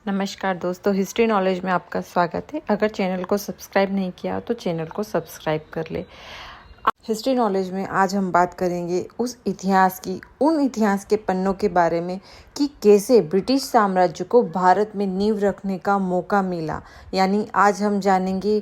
नमस्कार दोस्तों, history knowledge में आपका स्वागत है। अगर चैनल को सब्सक्राइब नहीं किया तो चैनल को सब्सक्राइब कर ले। हिस्ट्री नॉलेज में आज हम बात करेंगे उन इतिहास के पन्नों के बारे में कि कैसे ब्रिटिश साम्राज्य को भारत में नींव रखने का मौका मिला। यानी आज हम जानेंगे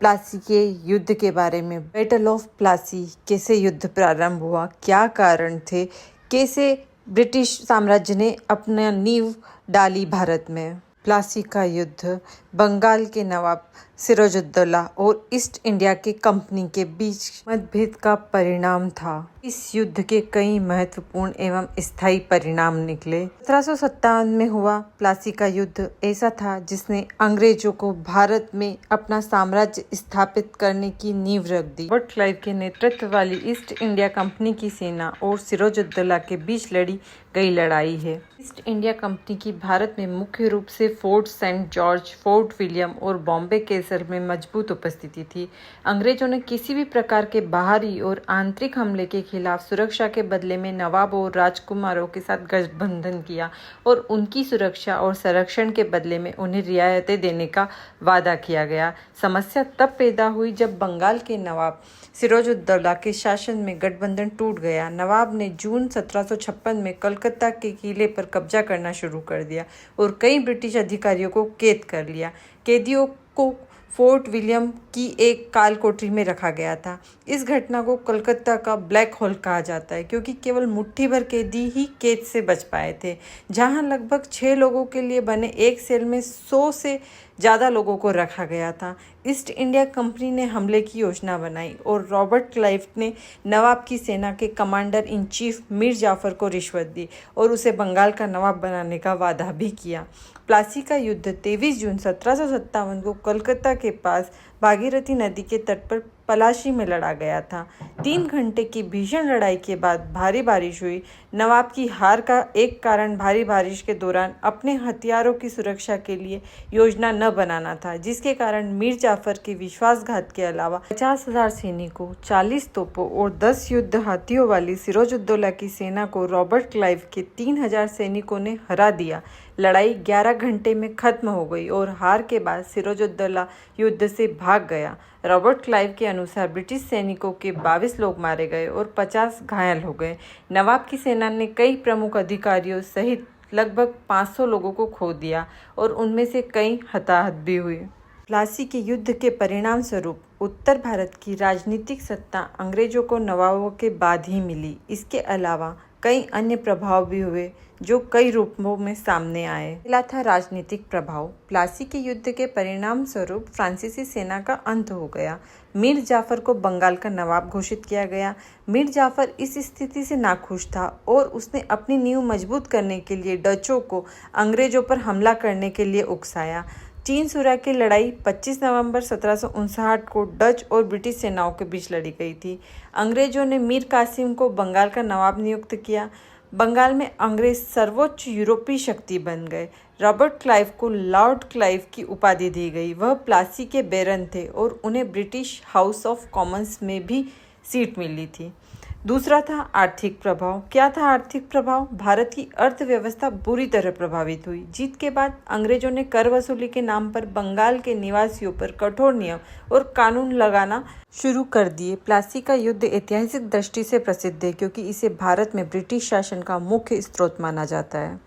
प्लासी के युद्ध के बारे में। बैटल ऑफ प्लासी, कैसे युद्ध प्रारंभ हुआ, क्या कारण थे, कैसे ब्रिटिश साम्राज्य ने अपना नींव डाली भारत में। प्लासी का युद्ध बंगाल के नवाब सिराजुद्दौला और ईस्ट इंडिया की कंपनी के बीच मतभेद का परिणाम था। इस युद्ध के कई महत्वपूर्ण एवं स्थायी परिणाम निकले। 1757 में हुआ प्लासी का युद्ध ऐसा था जिसने अंग्रेजों को भारत में अपना साम्राज्य स्थापित करने की नींव रख दी। रॉबर्ट क्लाइव के नेतृत्व वाली ईस्ट इंडिया कंपनी की सेना और सिराजुद्दौला के बीच लड़ी गई लड़ाई है। ईस्ट इंडिया कंपनी की भारत में मुख्य रूप से Fort Saint George, Fort William और बॉम्बे कैसल में मजबूत उपस्थिति थी। अंग्रेजों ने किसी भी प्रकार के बाहरी और आंतरिक हमले के खिलाफ सुरक्षा के बदले में नवाब और राजकुमारों के साथ गठबंधन किया और उनकी सुरक्षा और संरक्षण के बदले में उन्हें रियायतें देने का वादा किया गया। समस्या तब पैदा हुई जब बंगाल के नवाब सिराजुद्दौला के शासन में गठबंधन टूट गया। नवाब ने जून 1756 में कलकत्ता के किले पर कब्जा करना शुरू कर दिया और कई ब्रिटिश अधिकारियों को कैद कर लिया। कैदियों को फोर्ट विलियम की एक काल कोठरी में रखा गया था। इस घटना को कलकत्ता का ब्लैक होल कहा जाता है क्योंकि केवल मुट्ठी भर कैदी ही कैद से बच पाए थे। जहां लगभग 6 लोगों के लिए बने एक सेल में 100 से ज़्यादा लोगों को रखा गया था। ईस्ट इंडिया कंपनी ने हमले की योजना बनाई और रॉबर्ट क्लाइव ने नवाब की सेना के commander in chief Mir Jafar को रिश्वत दी और उसे बंगाल का नवाब बनाने का वादा भी किया। प्लासी का युद्ध 23 जून 1757 को कलकत्ता के पास भागीरथी नदी के तट पर पलाशी में लड़ा गया था। 3 घंटे की भीषण लड़ाई के बाद भारी बारिश हुई। नवाब की हार का एक कारण भारी बारिश के दौरान अपने हथियारों की सुरक्षा के लिए योजना न बनाना था, जिसके कारण मीर जाफर के विश्वासघात के अलावा 50,000 सैनिकों, 40 तोपों और 10 युद्ध हाथियों वाली सिराजुद्दौला की सेना को रॉबर्ट क्लाइव के 3,000 सैनिकों ने हरा दिया। लड़ाई 11 घंटे में खत्म हो गई और हार के बाद सिराजुद्दौला युद्ध से भाग गया। रॉबर्ट क्लाइव के अनुसार ब्रिटिश सैनिकों के 22 लोग मारे गए और 50 घायल हो गए। नवाब की सेना ने कई प्रमुख अधिकारियों सहित लगभग 500 लोगों को खो दिया और उनमें से कई हताहत भी हुए। प्लासी के युद्ध के परिणाम स्वरूप उत्तर भारत की राजनीतिक सत्ता अंग्रेजों को नवाबों के बाद ही मिली। इसके अलावा कई अन्य प्रभाव भी हुए जो कई रूपों में सामने आए। पहला था राजनीतिक प्रभाव। प्लासी के युद्ध के परिणाम स्वरूप फ्रांसीसी सेना का अंत हो गया। मीर जाफर को बंगाल का नवाब घोषित किया गया। मीर जाफर इस स्थिति से नाखुश था और उसने अपनी नींव मजबूत करने के लिए डचों को अंग्रेजों पर हमला करने के लिए उकसाया। चीन सूरा की लड़ाई 25 नवंबर 1759 को डच और ब्रिटिश सेनाओं के बीच लड़ी गई थी। अंग्रेजों ने मीर कासिम को बंगाल का नवाब नियुक्त किया। बंगाल में अंग्रेज सर्वोच्च यूरोपीय शक्ति बन गए। रॉबर्ट क्लाइव को लॉर्ड क्लाइव की उपाधि दी गई। वह प्लासी के बैरन थे और उन्हें ब्रिटिश हाउस ऑफ कॉमन्स में भी सीट मिली थी। दूसरा था आर्थिक प्रभाव। क्या था आर्थिक प्रभाव? भारत की अर्थव्यवस्था बुरी तरह प्रभावित हुई। जीत के बाद अंग्रेजों ने कर वसूली के नाम पर बंगाल के निवासियों पर कठोर नियम और कानून लगाना शुरू कर दिए। प्लासी का युद्ध ऐतिहासिक दृष्टि से प्रसिद्ध है क्योंकि इसे भारत में ब्रिटिश शासन का मुख्य स्रोत माना जाता है।